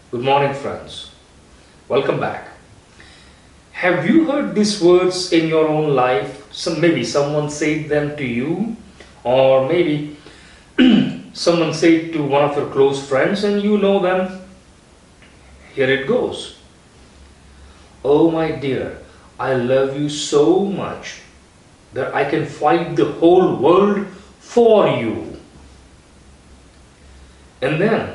Good morning, friends. Welcome back. Have you heard these words in your own life? Maybe someone said them to you, or maybe someone said to one of your close friends and you know them. Here it goes. Oh, my dear, I love you so much that I can fight the whole world for you. And then,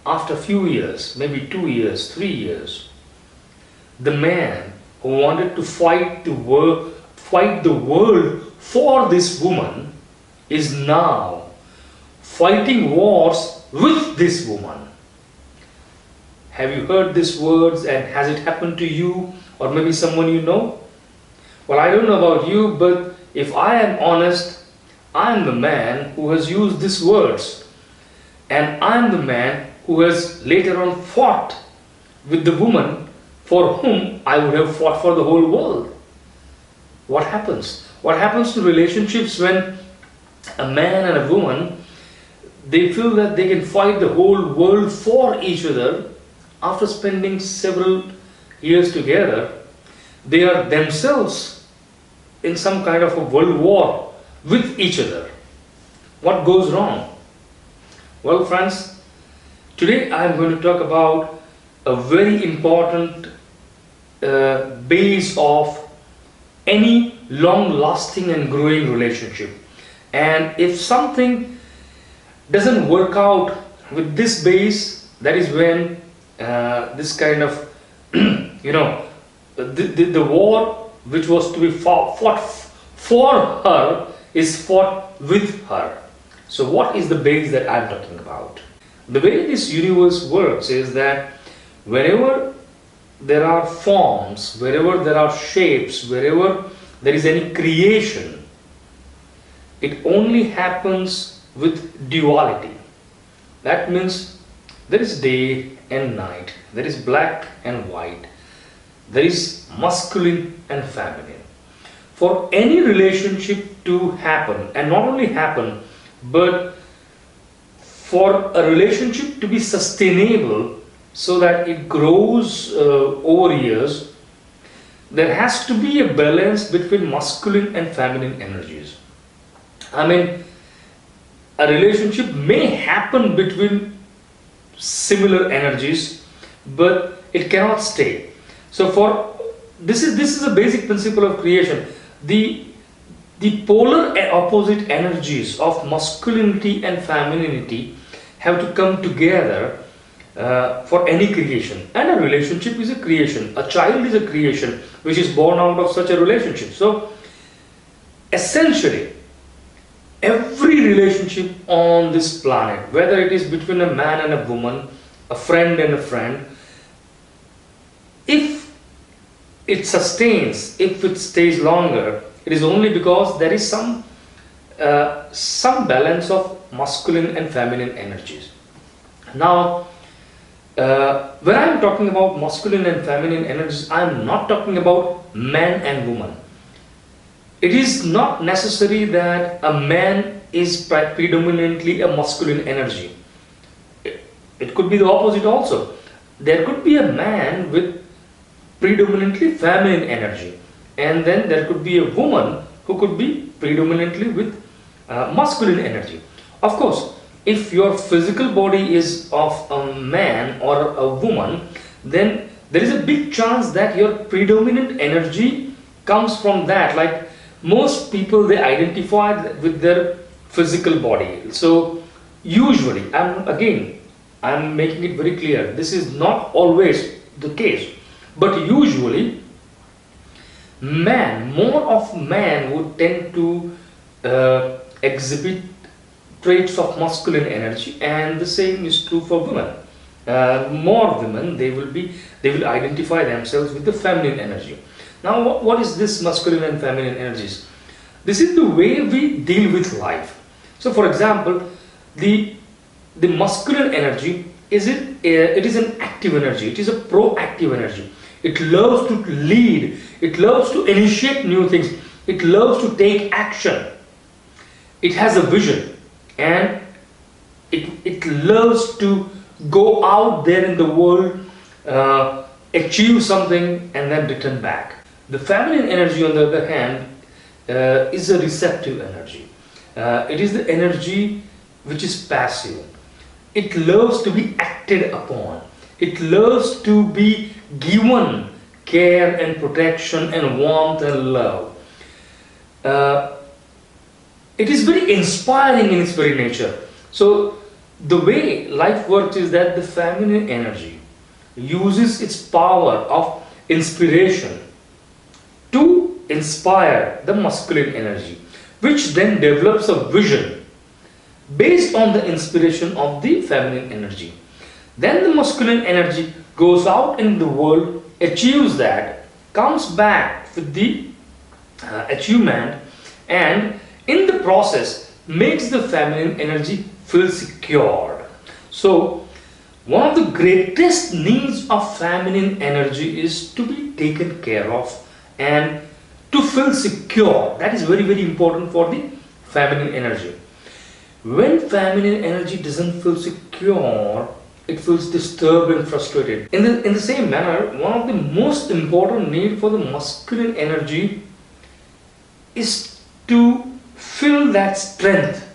after a few years, maybe 2 years, 3 years, the man who wanted to fight the world for this woman is now fighting wars with this woman. Have you heard these words and has it happened to you or maybe someone you know? Well, I don't know about you, but if I am honest, I am the man who has used these words. And I am the man who has later on fought with the woman for whom I would have fought for the whole world. What happens? What happens to relationships when a man and a woman, they feel that they can fight the whole world for each other after spending several years together? They are themselves in some kind of a world war with each other. What goes wrong? Well, friends, today I am going to talk about a very important base of any long-lasting and growing relationship. And if something doesn't work out with this base, that is when this kind of, the war which was to be fought for her is fought with her. So what is the base that I'm talking about? The way this universe works is that wherever there are forms, wherever there are shapes, wherever there is any creation, it only happens with duality. That means there is day and night, there is black and white, there is masculine and feminine. For any relationship to happen, and not only happen, but for a relationship to be sustainable so that it grows over years, there has to be a balance between masculine and feminine energies. I mean, a relationship may happen between similar energies, but it cannot stay. So this is a basic principle of creation. The polar opposite energies of masculinity and femininity have to come together for any creation. And a relationship is a creation. A child is a creation which is born out of such a relationship. So essentially, every relationship on this planet, whether it is between a man and a woman, a friend and a friend, if it sustains, if it stays longer, it is only because there is some balance of masculine and feminine energies. Now, when I am talking about masculine and feminine energies, I am not talking about man and woman. It is not necessary that a man is predominantly a masculine energy. It could be the opposite also. There could be a man with predominantly feminine energy, and then there could be a woman who could be predominantly with masculine energy. Of course, if your physical body is of a man or a woman, then there is a big chance that your predominant energy comes from that. Like most people, they identify with their physical body. So usually, I'm making it very clear, this is not always the case, but usually more of man would tend to exhibit traits of masculine energy, and the same is true for women. More women, they will identify themselves with the feminine energy. Now, what is this masculine and feminine energies? This is the way we deal with life. So, for example, the masculine energy it is an active energy. It is a proactive energy. It loves to lead. It loves to initiate new things. It loves to take action. It has a vision, and it loves to go out there in the world, achieve something and then return back. The feminine energy, on the other hand, is a receptive energy. It is the energy which is passive. It loves to be acted upon. It loves to be given care and protection and warmth and love. It is very inspiring in its very nature. So the way life works is that the feminine energy uses its power of inspiration to inspire the masculine energy, which then develops a vision based on the inspiration of the feminine energy. Then the masculine energy goes out in the world, achieves that, comes back with the achievement, and in the process makes the feminine energy feel secured. So one of the greatest needs of feminine energy is to be taken care of and to feel secure. That is very, very important for the feminine energy. When feminine energy doesn't feel secure, it feels disturbed and frustrated. In the same manner, one of the most important needs for the masculine energy is to feel that strength,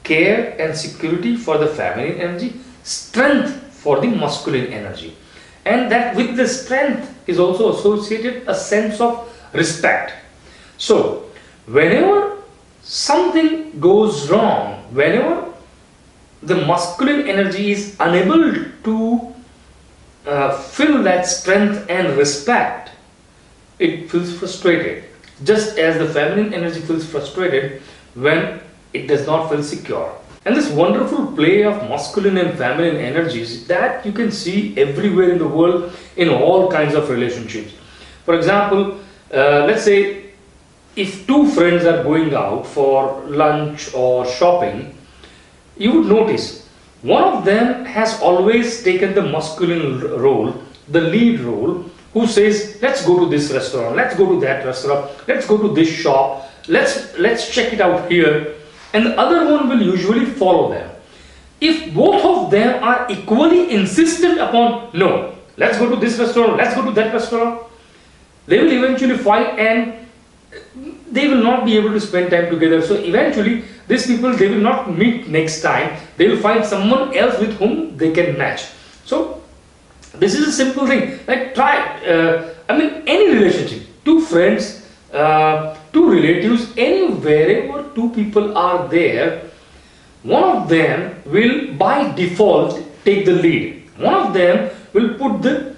care and security for the feminine energy, strength for the masculine energy. And that with the strength is also associated a sense of respect. So whenever something goes wrong, whenever the masculine energy is unable to feel that strength and respect, it feels frustrated. Just as the feminine energy feels frustrated when it does not feel secure. And this wonderful play of masculine and feminine energies that you can see everywhere in the world in all kinds of relationships. For example, let's say if two friends are going out for lunch or shopping, you would notice one of them has always taken the masculine role, the lead role, who says, let's go to this restaurant, let's go to that restaurant, let's go to this shop, let's check it out here. And the other one will usually follow them. If both of them are equally insistent upon, no, let's go to this restaurant, let's go to that restaurant, they will eventually fight and they will not be able to spend time together. So eventually these people, they will not meet next time. They will find someone else with whom they can match. So this is a simple thing. Like any relationship, two friends, two relatives, wherever two people are there, one of them will by default take the lead. One of them will put the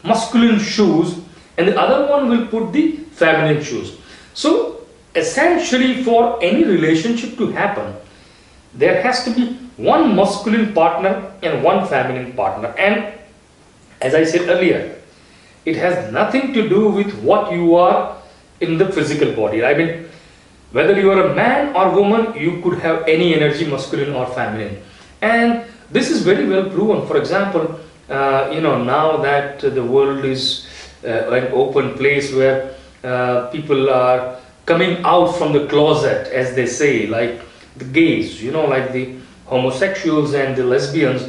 masculine shoes and the other one will put the feminine shoes. So essentially for any relationship to happen, there has to be one masculine partner and one feminine partner. And as I said earlier, it has nothing to do with what you are in the physical body. I mean, whether you are a man or woman, you could have any energy, masculine or feminine. And this is very well proven. For example, now that the world is an open place where people are coming out from the closet, as they say, like the gays, like the homosexuals and the lesbians.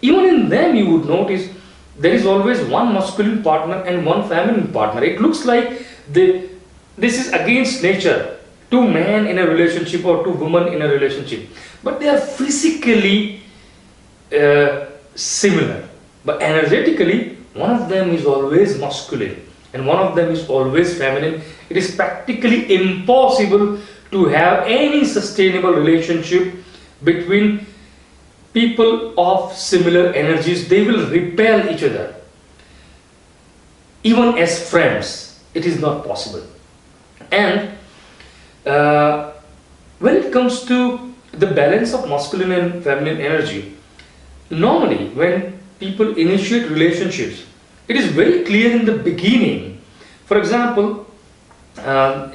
Even in them, you would notice there is always one masculine partner and one feminine partner. It looks like this is against nature. Two men in a relationship or two women in a relationship. But they are physically similar. But energetically, one of them is always masculine and one of them is always feminine. It is practically impossible to have any sustainable relationship between people of similar energies. They will repel each other. Even as friends, it is not possible. And when it comes to the balance of masculine and feminine energy, normally when people initiate relationships, it is very clear in the beginning. For example,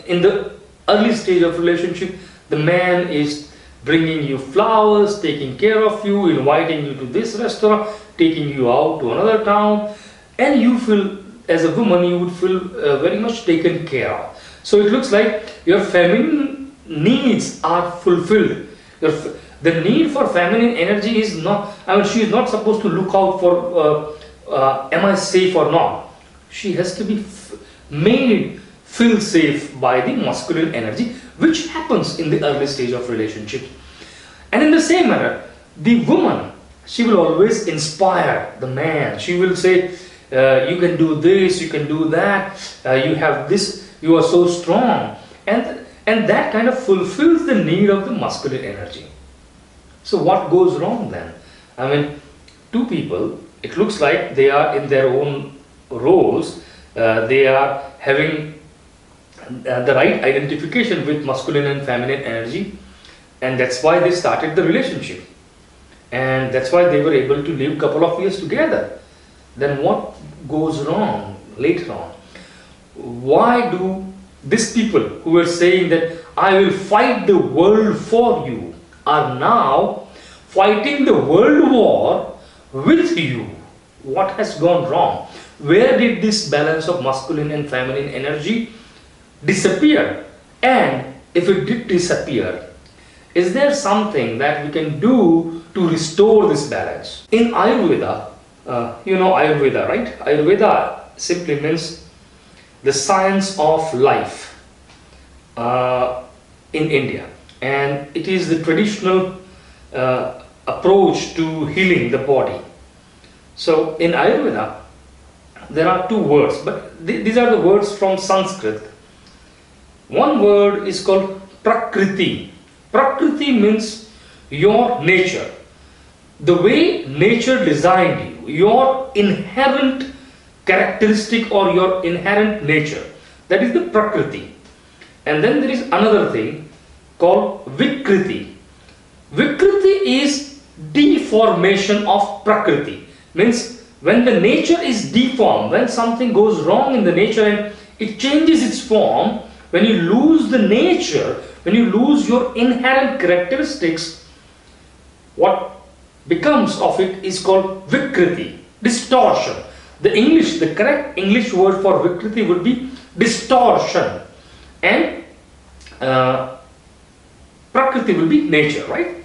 in the early stage of relationship, the man is bringing you flowers, taking care of you, inviting you to this restaurant, taking you out to another town, and you feel, as a woman, you would feel very much taken care of. So it looks like your feminine needs are fulfilled The need for feminine energy is not, I mean, she is not supposed to look out for, am I safe or not? She has to be made feel safe by the masculine energy, which happens in the early stage of relationship. And in the same manner, the woman, she will always inspire the man. She will say, you can do this, you can do that, you have this, you are so strong. And that kind of fulfills the need of the masculine energy. So what goes wrong then? I mean, two people, it looks like they are in their own roles, they are having the right identification with masculine and feminine energy, and that's why they started the relationship, and that's why they were able to live a couple of years together. Then what goes wrong later on? Why do these people who were saying that I will fight the world for you are now fighting the world war with you? What has gone wrong? Where did this balance of masculine and feminine energy disappear? And if it did disappear, is there something that we can do to restore this balance? In Ayurveda, you know Ayurveda, right? Ayurveda simply means the science of life in India, and it is the traditional approach to healing the body. So in Ayurveda, there are two words, but these are the words from Sanskrit. One word is called Prakriti. Prakriti means your nature. The way nature designed you, your inherent characteristic or your inherent nature. That is the Prakriti. And then there is another thing called Vikriti. Vikriti is deformation of Prakriti. Means when the nature is deformed, when something goes wrong in the nature and it changes its form, when you lose the nature, when you lose your inherent characteristics, what becomes of it is called Vikriti, distortion. The correct English word for Vikriti would be distortion, and Prakriti will be nature, right?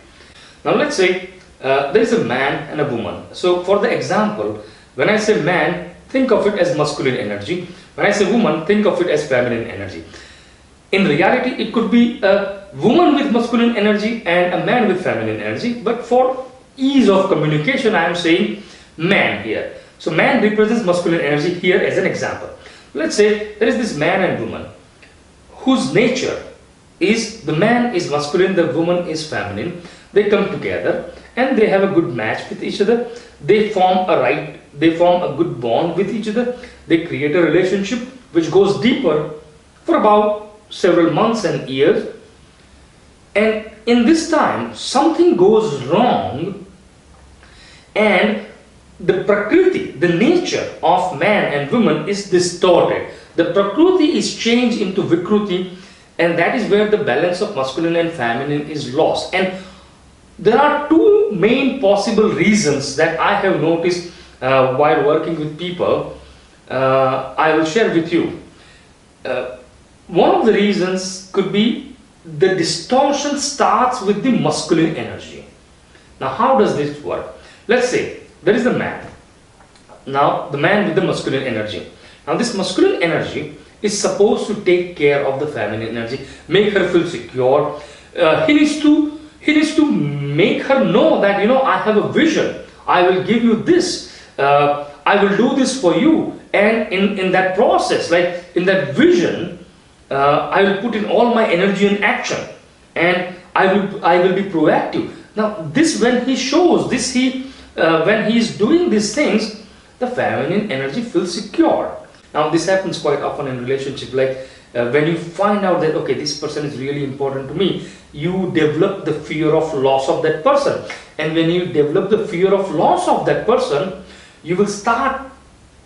Now let's say there is a man and a woman. So for the example, when I say man, think of it as masculine energy. When I say woman, think of it as feminine energy. In reality, it could be a woman with masculine energy and a man with feminine energy, but for ease of communication, I am saying man here. So man represents masculine energy here as an example. Let's say there is this man and woman whose nature is, the man is masculine, the woman is feminine. They come together and they have a good match with each other. They form a good bond with each other. They create a relationship which goes deeper for about several months and years. And in this time, something goes wrong, and the Prakriti, the nature of man and woman, is distorted. The Prakriti is changed into Vikruti, and that is where the balance of masculine and feminine is lost. And there are two main possible reasons that I have noticed while working with people. I will share with you. One of the reasons could be the distortion starts with the masculine energy. Now how does this work? Let's say there is a man. Now the man with the masculine energy. Now this masculine energy is supposed to take care of the feminine energy, make her feel secure. He needs to make her know that, you know, I have a vision. I will give you this. I will do this for you. And in that process, like in that vision, I will put in all my energy in action, and I will be proactive. Now this, when he shows this, when he is doing these things, the feminine energy feels secure. Now this happens quite often in relationship, like when you find out that, okay, this person is really important to me, you develop the fear of loss of that person. And when you develop the fear of loss of that person, you will start,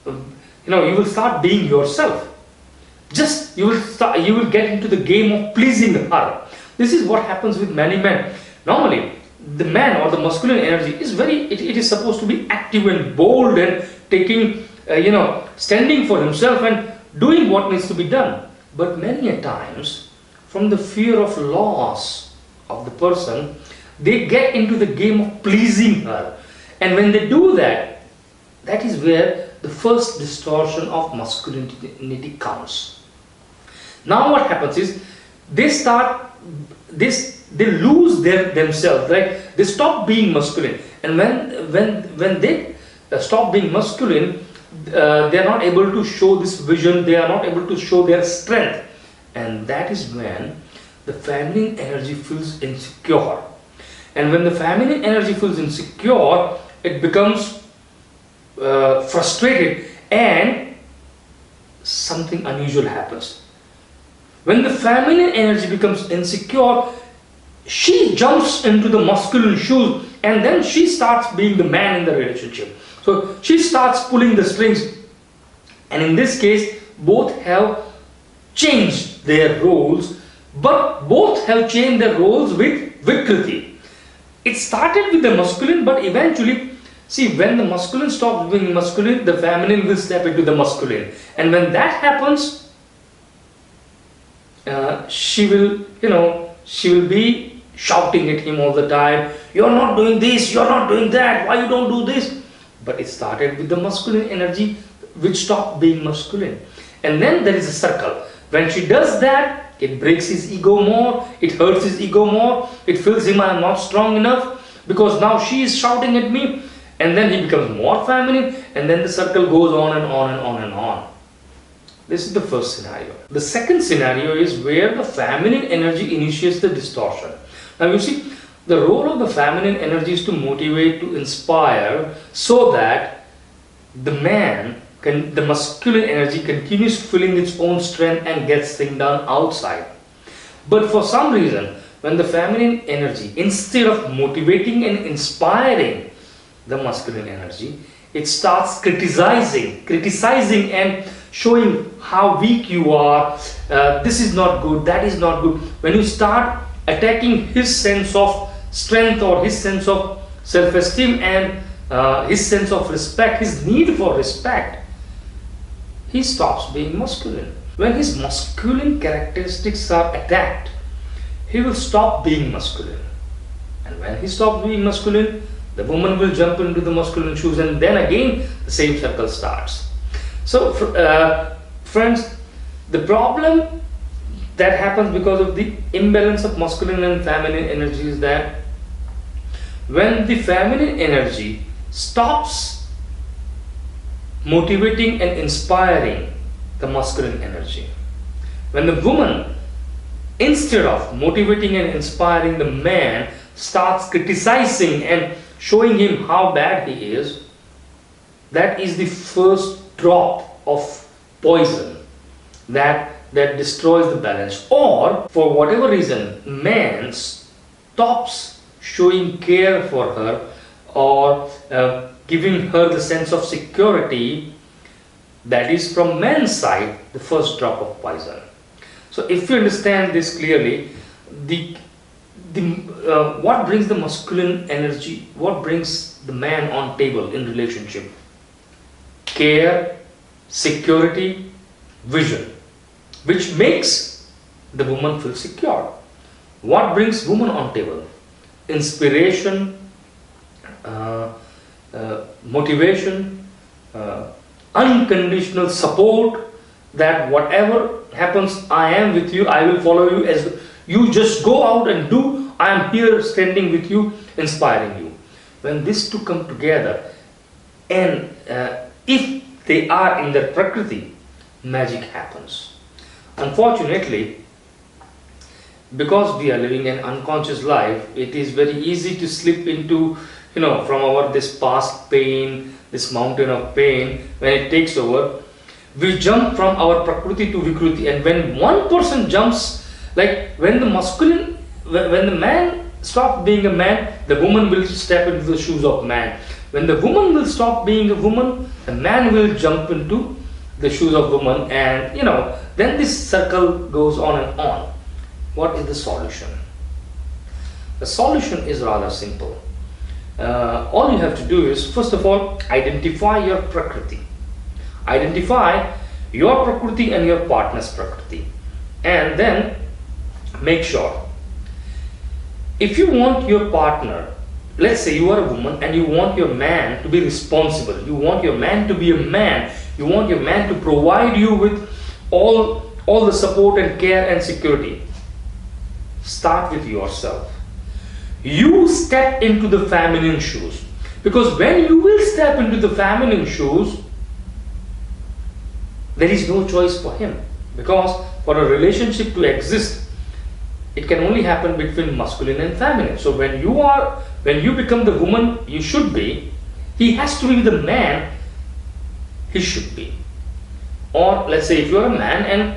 you will start being yourself. You will get into the game of pleasing her. This is what happens with many men. Normally, the man or the masculine energy is it is supposed to be active and bold and taking, standing for himself and doing what needs to be done. But many a times, from the fear of loss of the person, They get into the game of pleasing her. And when they do that, that is where the first distortion of masculinity comes. Now what happens is, they start this, they lose themselves, right? They stop being masculine. And when they stop being masculine, they are not able to show this vision, they are not able to show their strength. And that is when the feminine energy feels insecure. And when the feminine energy feels insecure, it becomes frustrated, and something unusual happens. When the feminine energy becomes insecure, she jumps into the masculine shoes, and then she starts being the man in the relationship. So she starts pulling the strings, and in this case, both have changed their roles, but both have changed their roles with Vikriti. It started with the masculine, but eventually, see, when the masculine stops being masculine, the feminine will step into the masculine. And when that happens, she will be shouting at him all the time, "You're not doing this, you're not doing that, why you don't do this?" But it started with the masculine energy, which stopped being masculine. And then there is a circle. When she does that, it breaks his ego more, it hurts his ego more, it feels him, "I am not strong enough, because now she is shouting at me." And then he becomes more feminine, and then the circle goes on and on and on and on. This is the first scenario. The second scenario is where the feminine energy initiates the distortion. Now you see, the role of the feminine energy is to motivate, to inspire, so that the masculine energy continues feeling its own strength and gets things done outside. But for some reason, when the feminine energy, instead of motivating and inspiring the masculine energy, it starts criticizing and showing how weak you are. This is not good, that is not good. When you start attacking his sense of strength, or his sense of self-esteem, and his sense of respect, his need for respect, he stops being masculine. When his masculine characteristics are attacked, he will stop being masculine. And when he stops being masculine, the woman will jump into the masculine shoes, and then again the same circle starts. So friends, the problem that happens because of the imbalance of masculine and feminine energy is that when the feminine energy stops motivating and inspiring the masculine energy, when the woman, instead of motivating and inspiring the man, starts criticizing and showing him how bad he is, that is the first drop of poison that destroys the balance. Or for whatever reason, man stops showing care for her, or giving her the sense of security, that is from man's side the first drop of poison. So if you understand this clearly, what brings the masculine energy, what brings the man on table in relationship? Care, security, vision, which makes the woman feel secure. What brings woman on table? Inspiration, motivation, unconditional support, that whatever happens, I am with you, I will follow you, as you just go out and do, I am here standing with you, inspiring you. When these two come together, and if they are in their prakriti, magic happens. Unfortunately, because we are living an unconscious life, it is very easy to slip into, from this past pain, this mountain of pain, when it takes over, we jump from our prakriti to vikriti. And when one person jumps, like when the man stops being a man, the woman will step into the shoes of man. When the woman will stop being a woman, the man will jump into the shoes of woman, and then this circle goes on and on. What is the solution? The solution is rather simple. All you have to do is, first of all, identify your prakriti. Identify your prakriti and your partner's prakriti, and then make sure If you want your partner, let's say you are a woman and you want your man to be responsible, you want your man to be a man, you want your man to provide you with all the support and care and security. Start with yourself. You step into the feminine shoes, because when you will step into the feminine shoes, there is no choice for him, because for a relationship to exist, it can only happen between masculine and feminine. So when you become the woman you should be, he has to be the man he should be. Or let's say if you are a man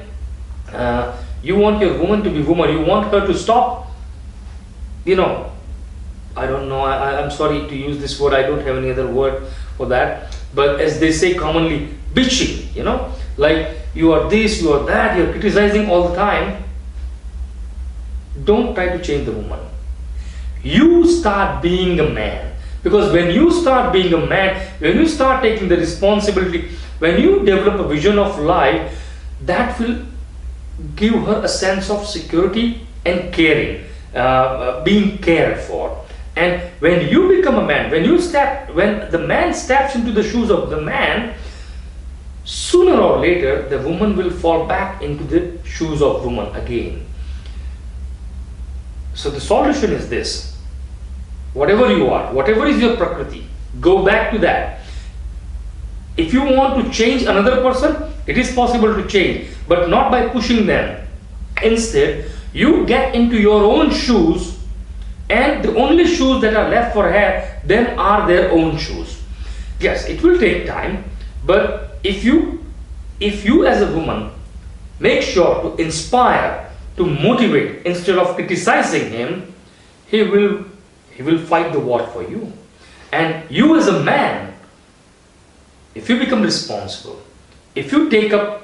and you want your woman to be woman, you want her to stop, I don't know, I'm sorry to use this word, I don't have any other word for that, but as they say commonly, bitching, like you are this, you are that, you're criticizing all the time. Don't try to change the woman. You start being a man, because when you start being a man, when you start taking the responsibility, when you develop a vision of life, that will give her a sense of security and caring, being cared for. And when you become a man, when the man steps into the shoes of the man, sooner or later the woman will fall back into the shoes of woman again. So the solution is this: whatever you are, whatever is your prakriti, go back to that. If you want to change another person, it is possible to change, but not by pushing them. Instead, you get into your own shoes, and the only shoes that are left for her then are their own shoes. Yes, it will take time, but if you as a woman make sure to inspire, to motivate instead of criticizing him, he will fight the war for you. And you as a man, if you become responsible, if you take up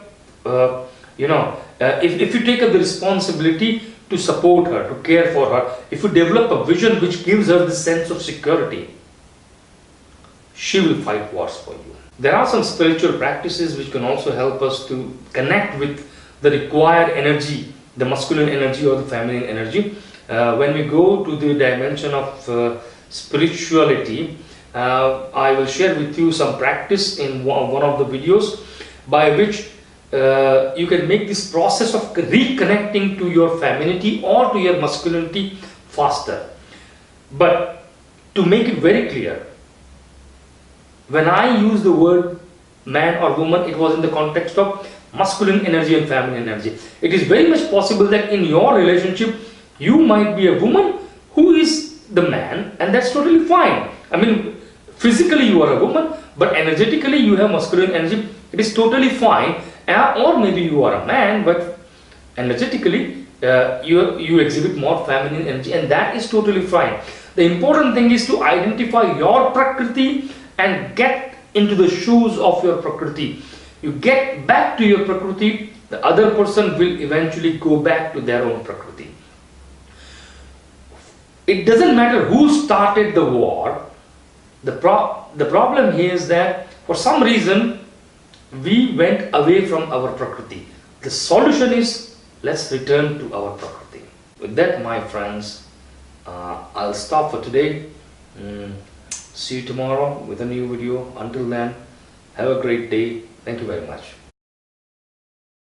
if you take up the responsibility to support her, to care for her, if you develop a vision which gives her the sense of security, she will fight wars for you. There are some spiritual practices which can also help us to connect with the required energy, the masculine energy or the feminine energy. When we go to the dimension of spirituality, I will share with you some practice in one of the videos by which you can make this process of reconnecting to your femininity or to your masculinity faster. But to make it very clear, when I use the word man or woman, it was in the context of masculine energy and feminine energy. It is very much possible that in your relationship you might be a woman who is the man, and that's totally fine. I mean, physically you are a woman, but energetically you have masculine energy. It is totally fine. Or maybe you are a man, but energetically you exhibit more feminine energy, and that is totally fine. The important thing is to identify your prakriti and get into the shoes of your prakriti. You get back to your prakriti, the other person will eventually go back to their own prakriti. It doesn't matter who started the war. The problem here is that for some reason we went away from our prakriti. The solution is, let's return to our prakriti. With that, my friends, I'll stop for today. See you tomorrow with a new video. Until then, have a great day. Thank you very much.